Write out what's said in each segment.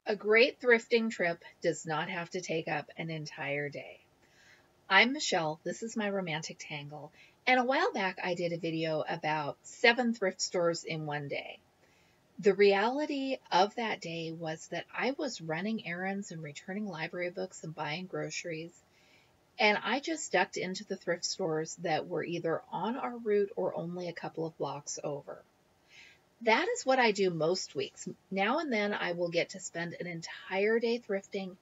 A great thrifting trip does not have to take up an entire day. I'm Michelle, this is my romantic tangle, and a while back I did a video about 7 thrift stores in one day. The reality of that day was that I was running errands and returning library books and buying groceries, and I just ducked into the thrift stores that were either on our route or only a couple of blocks over. That is what I do most weeks. Now and then I will get to spend an entire day thrifting,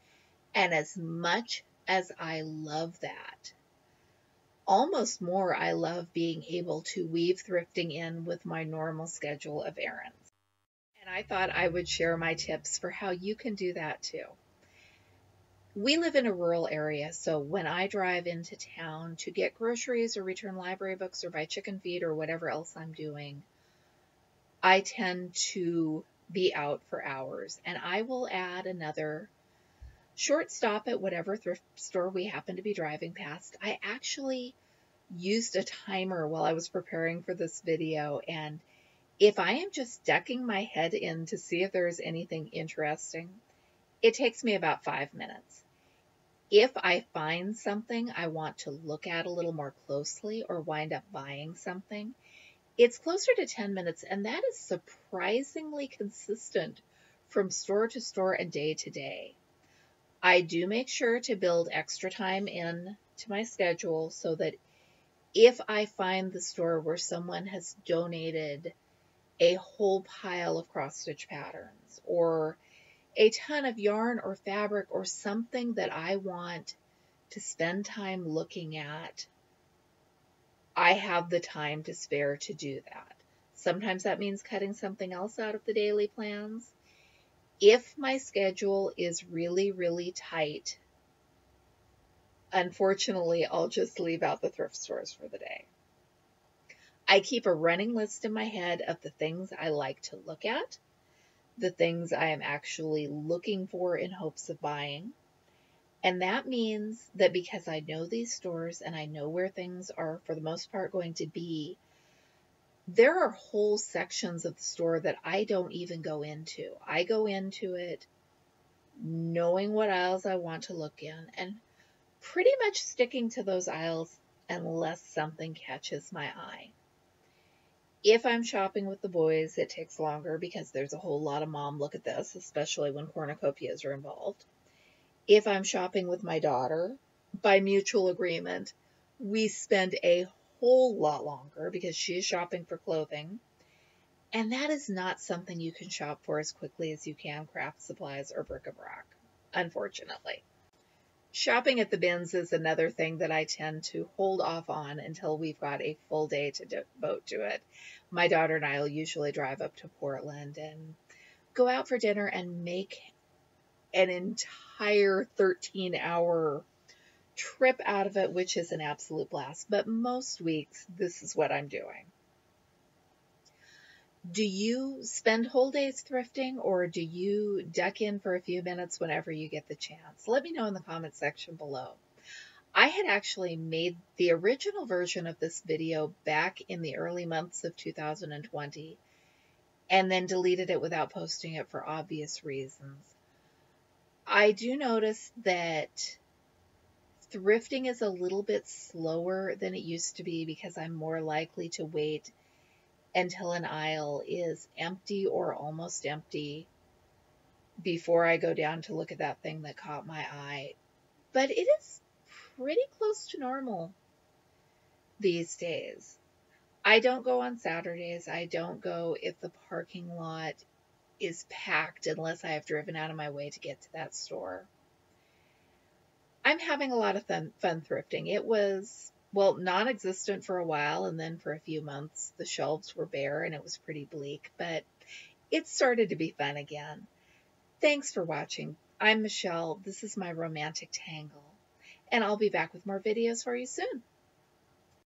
and as much as I love that, almost more I love being able to weave thrifting in with my normal schedule of errands. And I thought I would share my tips for how you can do that too. We live in a rural area, so when I drive into town to get groceries or return library books or buy chicken feed or whatever else I'm doing, I tend to be out for hours, and I will add another short stop at whatever thrift store we happen to be driving past. I actually used a timer while I was preparing for this video, and if I am just ducking my head in to see if there's anything interesting, it takes me about 5 minutes. If I find something I want to look at a little more closely or wind up buying something, it's closer to 10 minutes, and that is surprisingly consistent from store to store and day to day. I do make sure to build extra time in to my schedule so that if I find the store where someone has donated a whole pile of cross-stitch patterns or a ton of yarn or fabric or something that I want to spend time looking at, I have the time to spare to do that. Sometimes that means cutting something else out of the daily plans. If my schedule is really, really tight, unfortunately, I'll just leave out the thrift stores for the day. I keep a running list in my head of the things I like to look at, the things I am actually looking for in hopes of buying. And that means that because I know these stores and I know where things are for the most part going to be, there are whole sections of the store that I don't even go into. I go into it knowing what aisles I want to look in and pretty much sticking to those aisles unless something catches my eye. If I'm shopping with the boys, it takes longer because there's a whole lot of mom look at this, especially when cornucopias are involved. If I'm shopping with my daughter, by mutual agreement, we spend a whole lot longer because she is shopping for clothing. And that is not something you can shop for as quickly as you can craft supplies or bric-a-brac, unfortunately. Shopping at the bins is another thing that I tend to hold off on until we've got a full day to devote to it. My daughter and I will usually drive up to Portland and go out for dinner and make an entire 13-hour trip out of it, which is an absolute blast. But most weeks, this is what I'm doing. Do you spend whole days thrifting, or do you duck in for a few minutes whenever you get the chance? Let me know in the comment section below. I had actually made the original version of this video back in the early months of 2020 and then deleted it without posting it for obvious reasons. I do notice that thrifting is a little bit slower than it used to be because I'm more likely to wait until an aisle is empty or almost empty before I go down to look at that thing that caught my eye. But it is pretty close to normal these days. I don't go on Saturdays. I don't go if the parking lot is packed unless I have driven out of my way to get to that store. I'm having a lot of fun thrifting. It was, well, non-existent for a while, and then for a few months the shelves were bare and it was pretty bleak, but it started to be fun again. Thanks for watching. I'm Michelle. This is my romantic tangle, and I'll be back with more videos for you soon.